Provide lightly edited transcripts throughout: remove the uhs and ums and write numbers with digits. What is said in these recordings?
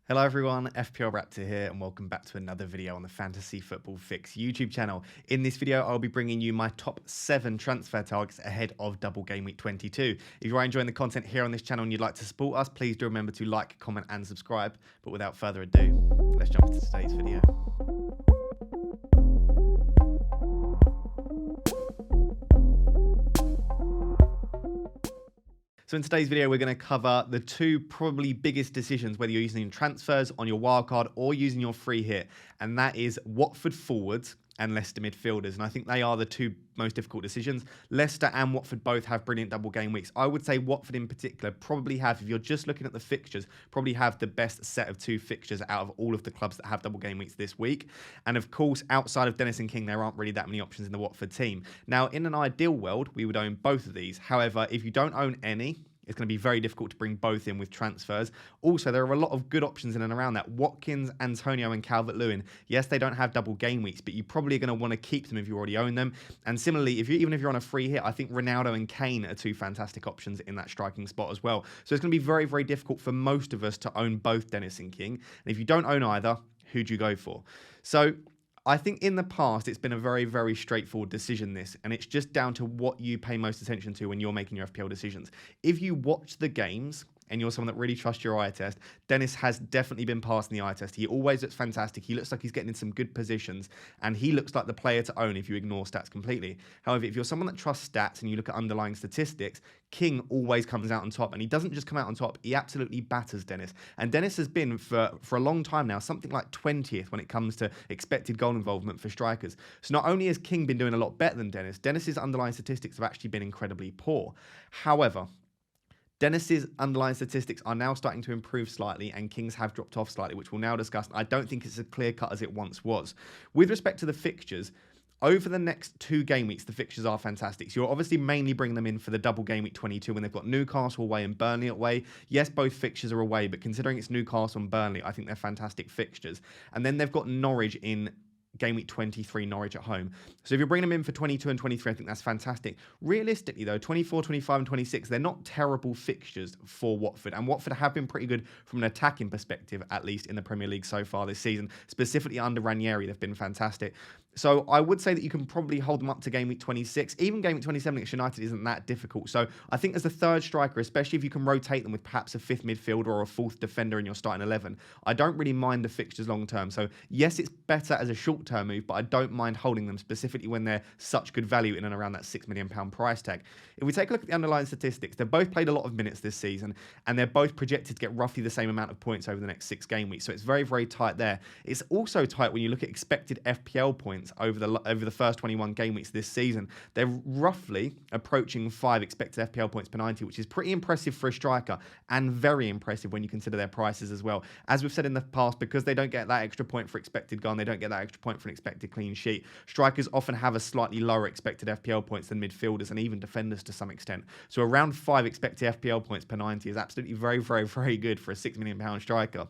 Hello everyone, FPL Raptor here and welcome back to another video on the Fantasy Football Fix YouTube channel. In this video, I'll be bringing you my top 7 transfer targets ahead of double game week 22. If you are enjoying the content here on this channel and you'd like to support us, please do remember to like, comment and subscribe. But without further ado, let's jump into today's video. So in today's video, we're going to cover the two probably biggest decisions, whether you're using transfers on your wildcard or using your free hit, and that is Watford forwards and Leicester midfielders. And I think they are the two most difficult decisions. Leicester and Watford both have brilliant double game weeks. I would say Watford in particular probably have, if you're just looking at the fixtures, probably have the best set of 2 fixtures out of all of the clubs that have double game weeks this week. And of course, outside of Dennis and King, there aren't really that many options in the Watford team. Now, in an ideal world, we would own both of these. However, if you don't own any, it's going to be very difficult to bring both in with transfers. Also, there are a lot of good options in and around that. Watkins, Antonio and Calvert-Lewin. Yes, they don't have double game weeks, but you probably are going to want to keep them if you already own them. And similarly, even if you're on a free hit, I think Ronaldo and Kane are two fantastic options in that striking spot as well. So it's going to be very, very difficult for most of us to own both Dennis and King. And if you don't own either, who do you go for? So I think in the past, it's been a very, very straightforward decision, this, and it's just down to what you pay most attention to when you're making your FPL decisions. If you watch the games and you're someone that really trusts your eye test, Dennis has definitely been passing the eye test. He always looks fantastic. He looks like he's getting in some good positions, and he looks like the player to own if you ignore stats completely. However, if you're someone that trusts stats and you look at underlying statistics, King always comes out on top, and he doesn't just come out on top, he absolutely batters Dennis. And Dennis has been, for a long time now, something like 20th when it comes to expected goal involvement for strikers. So not only has King been doing a lot better than Dennis, Dennis's underlying statistics have actually been incredibly poor. However, Dennis's underlying statistics are now starting to improve slightly, and King's have dropped off slightly, which we'll now discuss. I don't think it's as clear cut as it once was. With respect to the fixtures, over the next 2 game weeks, the fixtures are fantastic. So you're obviously mainly bringing them in for the double game week 22 when they've got Newcastle away and Burnley away. Yes, both fixtures are away, but considering it's Newcastle and Burnley, I think they're fantastic fixtures. And then they've got Norwich in game week 23, Norwich at home. So if you're bringing them in for 22 and 23, I think that's fantastic. Realistically, though, 24, 25 and 26, they're not terrible fixtures for Watford. And Watford have been pretty good from an attacking perspective, at least in the Premier League so far this season. Specifically under Ranieri, they've been fantastic. So I would say that you can probably hold them up to game week 26. Even game week 27 against United isn't that difficult. So I think as a third striker, especially if you can rotate them with perhaps a 5th midfielder or a 4th defender in your starting 11, I don't really mind the fixtures long term. So yes, it's better as a short-term move, but I don't mind holding them, specifically when they're such good value in and around that £6 million price tag. If we take a look at the underlying statistics, they've both played a lot of minutes this season, and they're both projected to get roughly the same amount of points over the next 6 game weeks. So it's very, very tight there. It's also tight when you look at expected FPL points over the first 21 game weeks this season. They're roughly approaching 5 expected FPL points per 90, which is pretty impressive for a striker and very impressive when you consider their prices as well. As we've said in the past, because they don't get that extra point for expected goal, and they don't get that extra point for an expected clean sheet, strikers often have a slightly lower expected FPL points than midfielders and even defenders to some extent. So around 5 expected FPL points per 90 is absolutely very, very, very good for a £6 million striker.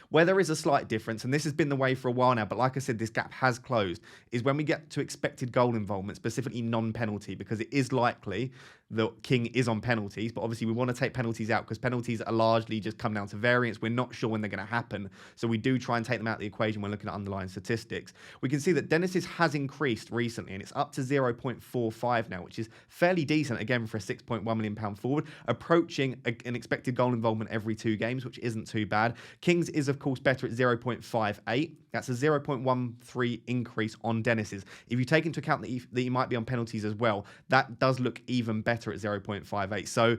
Where there is a slight difference, and this has been the way for a while now, but like I said, this gap has closed, is when we get to expected goal involvement, specifically non-penalty, because it is likely that King is on penalties, but obviously we want to take penalties out because penalties are largely just come down to variance. We're not sure when they're going to happen, so we do try and take them out of the equation when looking at underlying statistics. We can see that Dennis's has increased recently, and it's up to 0.45 now, which is fairly decent, again, for a £6.1 million forward, approaching an expected goal involvement every 2 games, which isn't too bad. King's is, of course, better at 0.58. That's a 0.13 increase on Dennis's. If you take into account that you might be on penalties as well, that does look even better at 0.58. So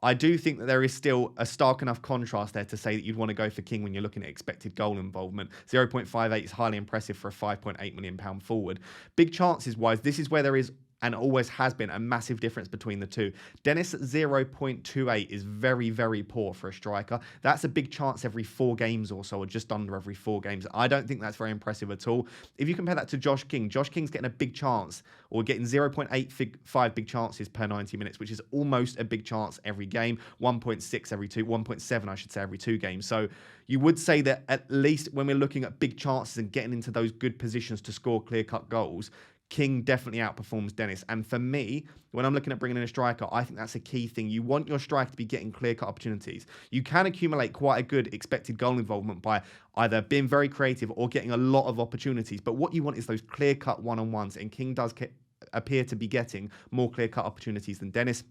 I do think that there is still a stark enough contrast there to say that you'd want to go for King when you're looking at expected goal involvement. 0.58 is highly impressive for a £5.8 million forward. Big chances wise, this is where there is, and always has been, a massive difference between the two. Dennis at 0.28 is very, very poor for a striker. That's a big chance every 4 games or so, or just under every 4 games. I don't think that's very impressive at all. If you compare that to Josh King's getting a big chance, or getting 0.85 big chances per 90 minutes, which is almost a big chance every game. 1.6 every 2, 1.7 I should say every 2 games. So you would say that at least when we're looking at big chances and getting into those good positions to score clear-cut goals, King definitely outperforms Dennis. And for me, when I'm looking at bringing in a striker, I think that's a key thing. You want your striker to be getting clear-cut opportunities. You can accumulate quite a good expected goal involvement by either being very creative or getting a lot of opportunities. But what you want is those clear-cut one-on-ones. And King does appear to be getting more clear-cut opportunities than Dennis.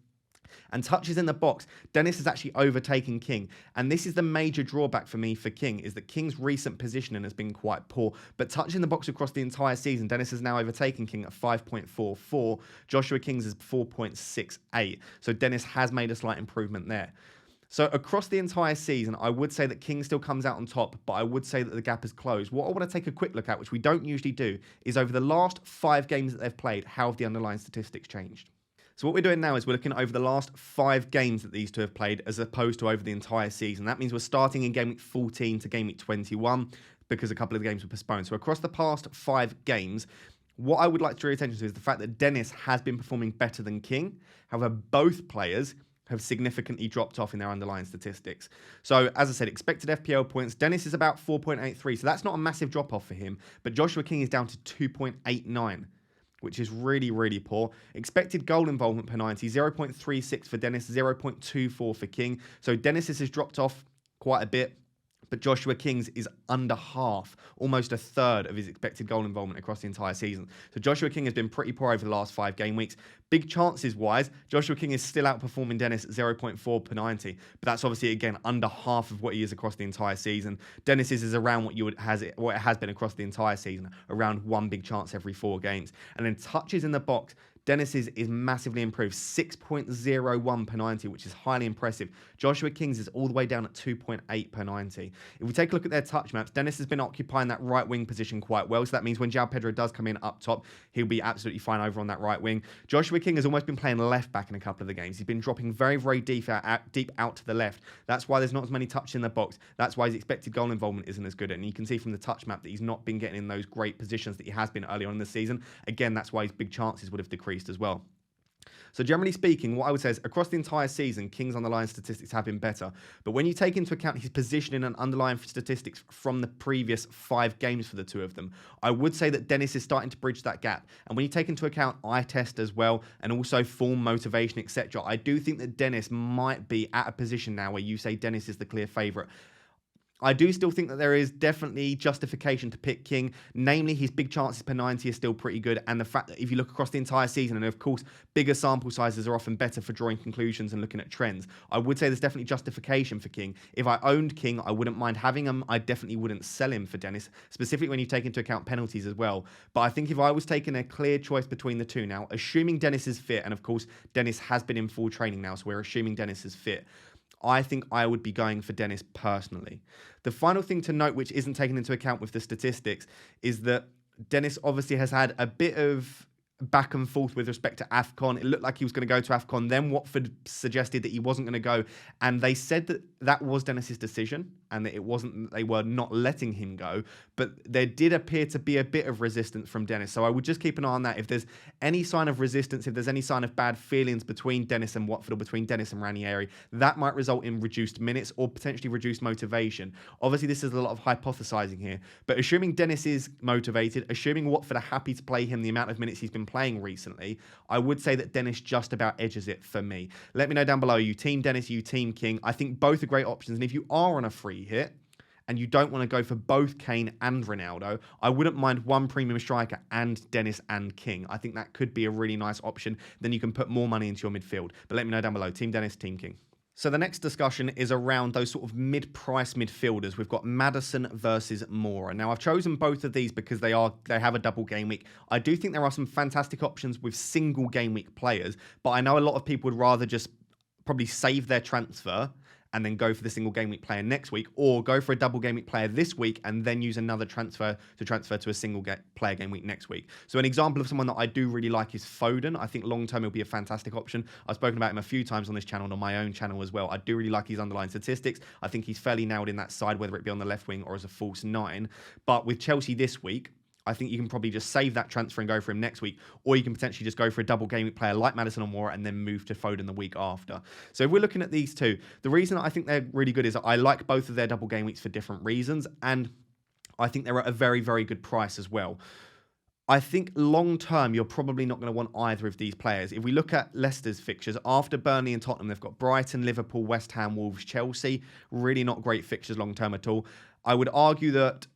And touches in the box, Dennis has actually overtaken King. And this is the major drawback for me for King, is that King's recent positioning has been quite poor. But touches in the box across the entire season, Dennis has now overtaken King at 5.44. Joshua King's is 4.68. So Dennis has made a slight improvement there. So across the entire season, I would say that King still comes out on top, but I would say that the gap is closed. What I want to take a quick look at, which we don't usually do, is over the last 5 games that they've played, how have the underlying statistics changed? So what we're doing now is we're looking over the last 5 games that these two have played as opposed to over the entire season. That means we're starting in game week 14 to game week 21 because a couple of the games were postponed. So across the past 5 games, what I would like to draw your attention to is the fact that Dennis has been performing better than King. However, both players have significantly dropped off in their underlying statistics. So, as I said, expected FPL points, Dennis is about 4.83. So that's not a massive drop-off for him. But Joshua King is down to 2.89. Which is really, really poor. Expected goal involvement per 90, 0.36 for Dennis, 0.24 for King. So Dennis's has dropped off quite a bit, but Joshua King's is under half, almost a third of his expected goal involvement across the entire season. So Joshua King has been pretty poor over the last 5 game weeks. Big chances wise, Joshua King is still outperforming Dennis at 0.4 per 90, but that's obviously, again, under half of what he is across the entire season. Dennis's is around what it has been across the entire season, around 1 big chance every 4 games. And then touches in the box, Dennis's is massively improved, 6.01 per 90, which is highly impressive. Joshua King's is all the way down at 2.8 per 90. If we take a look at their touch maps, Dennis has been occupying that right wing position quite well. So that means when João Pedro does come in up top, he'll be absolutely fine over on that right wing. Joshua King has almost been playing left back in a couple of the games. He's been dropping very, very deep out to the left. That's why there's not as many touches in the box. That's why his expected goal involvement isn't as good. And you can see from the touch map that he's not been getting in those great positions that he has been early on in the season. Again, that's why his big chances would have decreased as well. So generally speaking, what I would say is across the entire season, King's underlying statistics have been better. But when you take into account his positioning and underlying statistics from the previous 5 games for the two of them, I would say that Dennis is starting to bridge that gap. And when you take into account eye test as well, and also form, motivation, etc., I do think that Dennis might be at a position now where you say Dennis is the clear favourite. I do still think that there is definitely justification to pick King, namely his big chances per 90 are still pretty good, and the fact that if you look across the entire season, and of course bigger sample sizes are often better for drawing conclusions and looking at trends, I would say there's definitely justification for King. If I owned King, I wouldn't mind having him. I definitely wouldn't sell him for Dennis, specifically when you take into account penalties as well. But I think if I was taking a clear choice between the two now, assuming Dennis is fit, and of course Dennis has been in full training now, so we're assuming Dennis is fit, I think I would be going for Dennis personally. The final thing to note, which isn't taken into account with the statistics, is that Dennis obviously has had a bit of back and forth with respect to AFCON. It looked like he was going to go to AFCON. Then Watford suggested that he wasn't going to go. And they said that that was Dennis's decision and that it wasn't, they were not letting him go. But there did appear to be a bit of resistance from Dennis. So I would just keep an eye on that. If there's any sign of resistance, if there's any sign of bad feelings between Dennis and Watford or between Dennis and Ranieri, that might result in reduced minutes or potentially reduced motivation. Obviously, this is a lot of hypothesizing here. But assuming Dennis is motivated, assuming Watford are happy to play him the amount of minutes he's been playing recently, I would say that Dennis just about edges it for me. Let me know down below, you team Dennis, you team King. I think both are great options. And if you are on a free hit and you don't want to go for both Kane and Ronaldo, I wouldn't mind one premium striker and Dennis and King. I think that could be a really nice option. Then you can put more money into your midfield. But let me know down below, team Dennis, team King. So the next discussion is around those sort of mid-price midfielders. We've got Maddison versus Moura. Now, I've chosen both of these because they have a double game week. I do think there are some fantastic options with single game week players, but I know a lot of people would rather just probably save their transfer and then go for the single game week player next week, or go for a double game week player this week and then use another transfer to a single player game week next week. So an example of someone that I do really like is Foden. I think long term he'll be a fantastic option. I've spoken about him a few times on this channel and on my own channel as well. I do really like his underlying statistics. I think he's fairly nailed in that side, whether it be on the left wing or as a false 9. But with Chelsea this week, I think you can probably just save that transfer and go for him next week, or you can potentially just go for a double game week player like Maddison or Moura and then move to Foden the week after. So if we're looking at these two, the reason I think they're really good is that I like both of their double game weeks for different reasons, and I think they're at a very, very good price as well. I think long term, you're probably not going to want either of these players. If we look at Leicester's fixtures, after Burnley and Tottenham, they've got Brighton, Liverpool, West Ham, Wolves, Chelsea. Really not great fixtures long term at all. I would argue that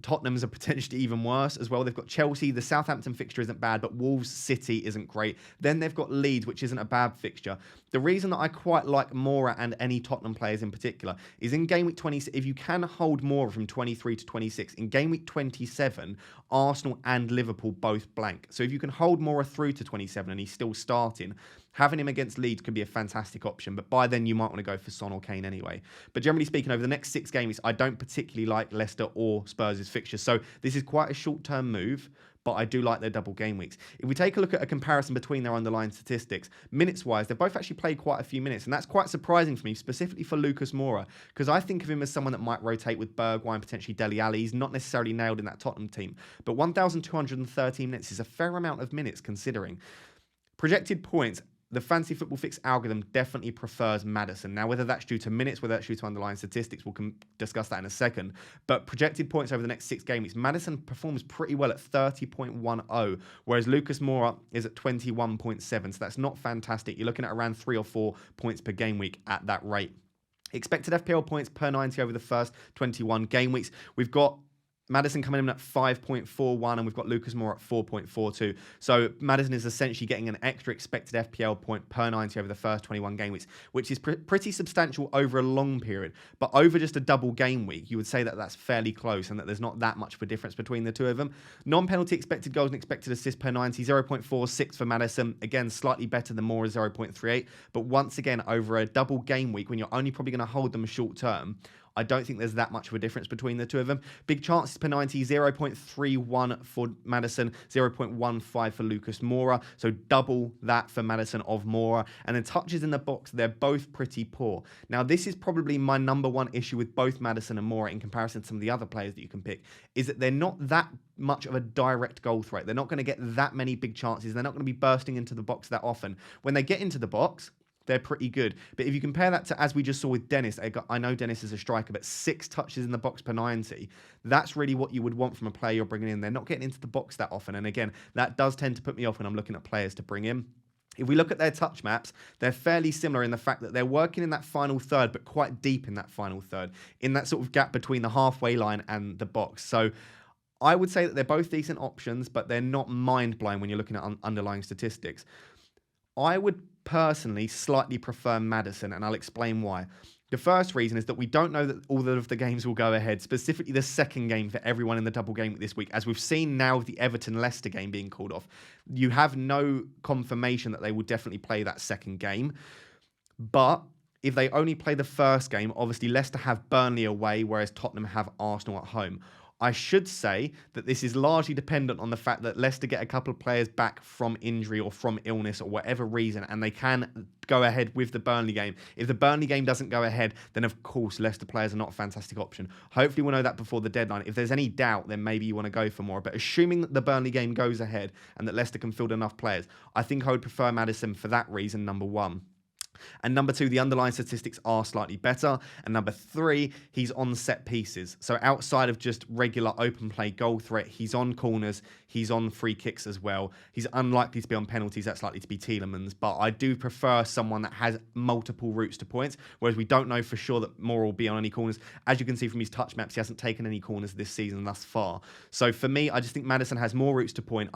Tottenham's are potentially even worse as well. They've got Chelsea. The Southampton fixture isn't bad, but Wolves City isn't great. Then they've got Leeds, which isn't a bad fixture. The reason that I quite like Moura and any Tottenham players in particular is in game week 26, if you can hold Moura from 23 to 26, in game week 27, Arsenal and Liverpool both blank. So if you can hold Moura through to 27 and he's still starting, having him against Leeds could be a fantastic option, but by then you might want to go for Son or Kane anyway. But generally speaking, over the next 6 games, I don't particularly like Leicester or Spurs' fixtures. So this is quite a short-term move, but I do like their double game weeks. If we take a look at a comparison between their underlying statistics, minutes-wise, they've both actually played quite a few minutes, and that's quite surprising for me, specifically for Lucas Moura, because I think of him as someone that might rotate with Bergwijn, potentially Dele Alli. He's not necessarily nailed in that Tottenham team, but 1,213 minutes is a fair amount of minutes considering. Projected points, the Fantasy Football Fix algorithm definitely prefers Maddison. Now, whether that's due to minutes, whether that's due to underlying statistics, we'll discuss that in a second. But projected points over the next 6 game weeks, Maddison performs pretty well at 30.10, whereas Lucas Moura is at 21.7. So that's not fantastic. You're looking at around 3 or 4 points per game week at that rate. Expected FPL points per 90 over the first 21 game weeks. We've got Maddison coming in at 5.41 and we've got Lucas Moura at 4.42. So Maddison is essentially getting an extra expected FPL point per 90 over the first 21 game weeks, which is pretty substantial over a long period. But over just a double game week, you would say that that's fairly close and that there's not that much of a difference between the two of them. Non-penalty expected goals and expected assists per 90, 0.46 for Maddison. Again, slightly better than Moura's 0.38. But once again, over a double game week, when you're only probably going to hold them short term, I don't think there's that much of a difference between the two of them. Big chances per 90, 0.31 for Maddison, 0.15 for Lucas Moura. So double that for Maddison of Moura. And then touches in the box, they're both pretty poor. Now, this is probably my number one issue with both Maddison and Moura in comparison to some of the other players that you can pick, is that they're not that much of a direct goal threat. They're not going to get that many big chances. They're not going to be bursting into the box that often. When they get into the box, they're pretty good. But if you compare that to, as we just saw with Dennis, I know Dennis is a striker, but 6 touches in the box per 90, that's really what you would want from a player you're bringing in. They're not getting into the box that often. And again, that does tend to put me off when I'm looking at players to bring in. If we look at their touch maps, they're fairly similar in the fact that they're working in that final third, but quite deep in that final third, in that sort of gap between the halfway line and the box. So I would say that they're both decent options, but they're not mind-blowing when you're looking at underlying statistics. I would personally slightly prefer Maddison, and I'll explain why. The first reason is that we don't know that all of the games will go ahead, specifically the second game for everyone in the double game this week. As we've seen now with the Everton-Leicester game being called off, you have no confirmation that they will definitely play that second game. But if they only play the first game, obviously Leicester have Burnley away, whereas Tottenham have Arsenal at home. I should say that this is largely dependent on the fact that Leicester get a couple of players back from injury or from illness or whatever reason, and they can go ahead with the Burnley game. If the Burnley game doesn't go ahead, then of course Leicester players are not a fantastic option. Hopefully we'll know that before the deadline. If there's any doubt, then maybe you want to go for more. But assuming that the Burnley game goes ahead and that Leicester can field enough players, I think I would prefer Maddison for that reason, number one. And number 2, the underlying statistics are slightly better. And number 3, he's on set pieces. So outside of just regular open play goal threat, he's on corners, he's on free kicks as well. He's unlikely to be on penalties. That's likely to be Tielemans. But I do prefer someone that has multiple routes to points, whereas we don't know for sure that Moura will be on any corners. As you can see from his touch maps, he hasn't taken any corners this season thus far. So for me, I just think Maddison has more routes to point.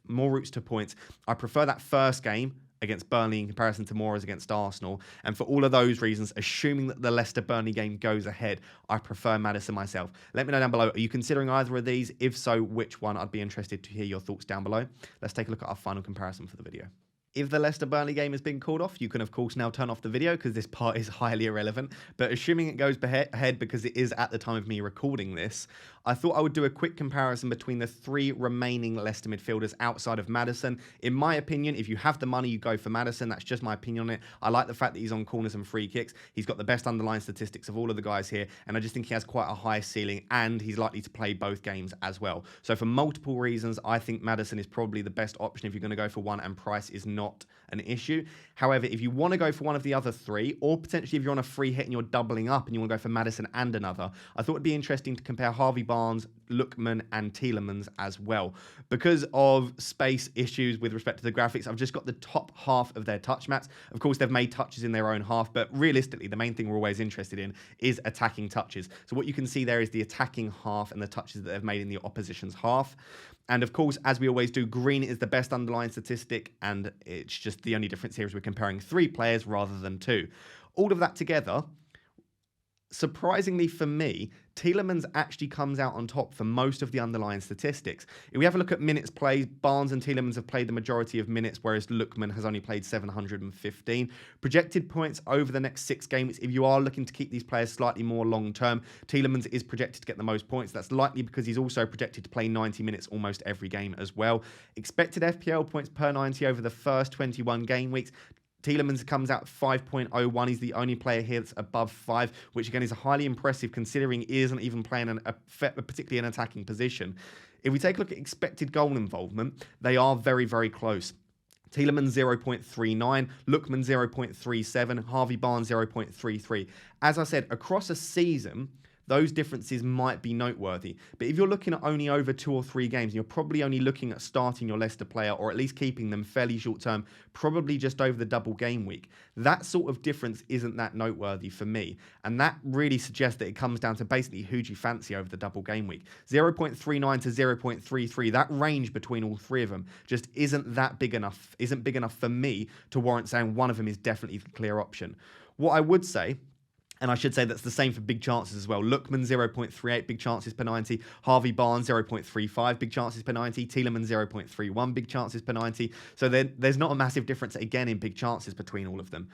More routes to points. I prefer that first game against Burnley in comparison to Moura's against Arsenal. And for all of those reasons, assuming that the Leicester-Burnley game goes ahead, I prefer Maddison myself. Let me know down below, are you considering either of these? If so, which one? I'd be interested to hear your thoughts down below. Let's take a look at our final comparison for the video. If the Leicester-Burnley game has been called off, you can, of course, now turn off the video because this part is highly irrelevant. But assuming it goes ahead because it is at the time of me recording this, I thought I would do a quick comparison between the 3 remaining Leicester midfielders outside of Maddison. In my opinion, if you have the money, you go for Maddison. That's just my opinion on it. I like the fact that he's on corners and free kicks. He's got the best underlying statistics of all of the guys here. And I just think he has quite a high ceiling and he's likely to play both games as well. So for multiple reasons, I think Maddison is probably the best option if you're going to go for one and price is not an issue. However, if you want to go for one of the other 3, or potentially if you're on a free hit and you're doubling up and you want to go for Maddison and another, I thought it'd be interesting to compare Harvey Barnes, Lookman and Tielemans as well. Because of space issues with respect to the graphics, I've just got the top half of their touch maps. Of course, they've made touches in their own half, but realistically, the main thing we're always interested in is attacking touches. So what you can see there is the attacking half and the touches that they've made in the opposition's half. And of course, as we always do, green is the best underlying statistic, and it's just the only difference here is we're comparing 3 players rather than 2. All of that together, surprisingly for me, Tielemans actually comes out on top for most of the underlying statistics. If we have a look at minutes played, Barnes and Tielemans have played the majority of minutes, whereas Lookman has only played 715. Projected points over the next 6 games, if you are looking to keep these players slightly more long-term, Tielemans is projected to get the most points. That's likely because he's also projected to play 90 minutes almost every game as well. Expected FPL points per 90 over the first 21 game weeks. Tielemans comes out 5.01. He's the only player here that's above 5, which again is highly impressive considering he isn't even playing particularly an attacking position. If we take a look at expected goal involvement, they are very, very close. Tielemans 0.39, Lookman 0.37, Harvey Barnes 0.33. As I said, across a season, those differences might be noteworthy. But if you're looking at only over 2 or 3 games, you're probably only looking at starting your Leicester player or at least keeping them fairly short term, probably just over the double game week. That sort of difference isn't that noteworthy for me. And that really suggests that it comes down to basically who do you fancy over the double game week. 0.39 to 0.33, that range between all 3 of them just isn't big enough for me to warrant saying one of them is definitely the clear option. What I would say, and I should say that's the same for big chances as well. Lookman 0.38 big chances per 90. Harvey Barnes 0.35 big chances per 90. Tielemans 0.31 big chances per 90. So there's not a massive difference again in big chances between all of them.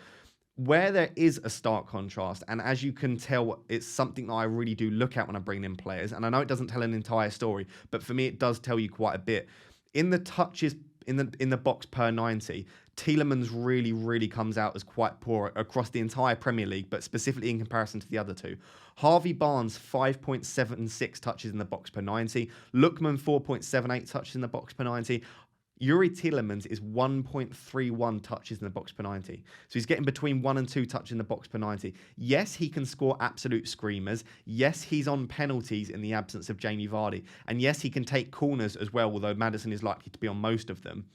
Where there is a stark contrast, and as you can tell, it's something that I really do look at when I bring in players. And I know it doesn't tell an entire story, but for me it does tell you quite a bit. In the touches in the box per 90, Tielemans really, really comes out as quite poor across the entire Premier League, but specifically in comparison to the other 2. Harvey Barnes, 5.76 touches in the box per 90. Lookman, 4.78 touches in the box per 90. Youri Tielemans is 1.31 touches in the box per 90. So he's getting between 1 and 2 touches in the box per 90. Yes, he can score absolute screamers. Yes, he's on penalties in the absence of Jamie Vardy. And yes, he can take corners as well, although Maddison is likely to be on most of them.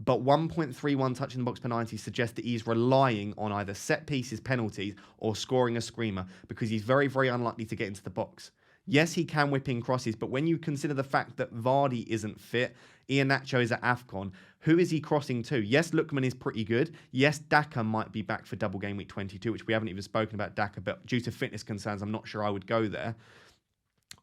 But 1.31 touch in the box per 90 suggests that he's relying on either set pieces, penalties, or scoring a screamer because he's very, very unlikely to get into the box. Yes, he can whip in crosses, but when you consider the fact that Vardy isn't fit, Iheanacho is at AFCON, who is he crossing to? Yes, Lookman is pretty good. Yes, Daka might be back for double game week 22, which we haven't even spoken about Daka, but due to fitness concerns, I'm not sure I would go there.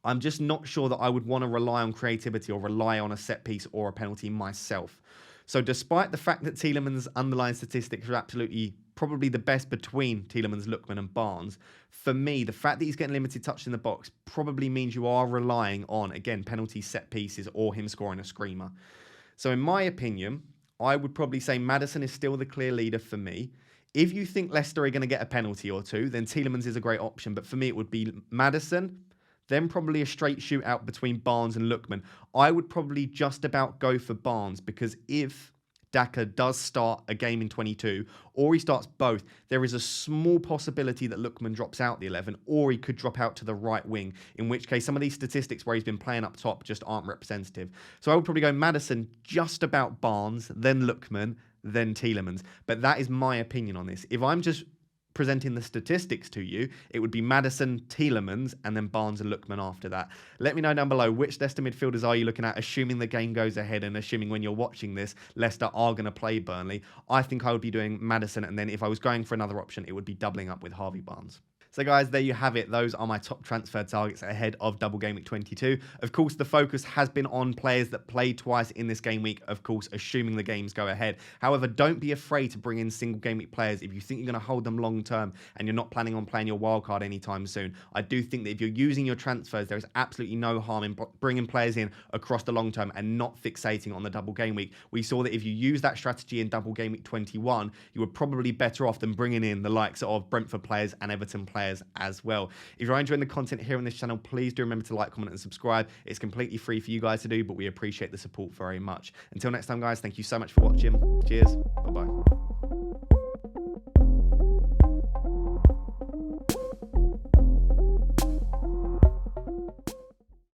I'm just not sure that I would want to rely on creativity or rely on a set piece or a penalty myself. So despite the fact that Tielemans' underlying statistics are absolutely probably the best between Tielemans, Lookman and Barnes, for me, the fact that he's getting limited touch in the box probably means you are relying on, again, penalty set pieces or him scoring a screamer. So in my opinion, I would probably say Maddison is still the clear leader for me. If you think Leicester are going to get a penalty or 2, then Tielemans is a great option. But for me, it would be Maddison, then probably a straight shootout between Barnes and Lookman. I would probably just about go for Barnes because if Daka does start a game in 22 or he starts both, there is a small possibility that Lookman drops out the 11 or he could drop out to the right wing, in which case some of these statistics where he's been playing up top just aren't representative. So I would probably go Maddison, just about Barnes, then Lookman, then Tielemans. But that is my opinion on this. If I'm just presenting the statistics to you, it would be Maddison, Tielemans, and then Barnes and Lookman after that. Let me know down below which Leicester midfielders are you looking at, assuming the game goes ahead and assuming when you're watching this, Leicester are going to play Burnley. I think I would be doing Maddison, and then if I was going for another option, it would be doubling up with Harvey Barnes. So guys, there you have it. Those are my top transfer targets ahead of double game week 22. Of course, the focus has been on players that played twice in this game week, of course, assuming the games go ahead. However, don't be afraid to bring in single game week players if you think you're going to hold them long term and you're not planning on playing your wildcard anytime soon. I do think that if you're using your transfers, there is absolutely no harm in bringing players in across the long term and not fixating on the double game week. We saw that if you use that strategy in double game week 21, you were probably better off than bringing in the likes of Brentford players and Everton players as well. If you're enjoying the content here on this channel, please do remember to like, comment and subscribe. It's completely free for you guys to do, but we appreciate the support very much. Until next time, guys, thank you so much for watching. Cheers. Bye-bye.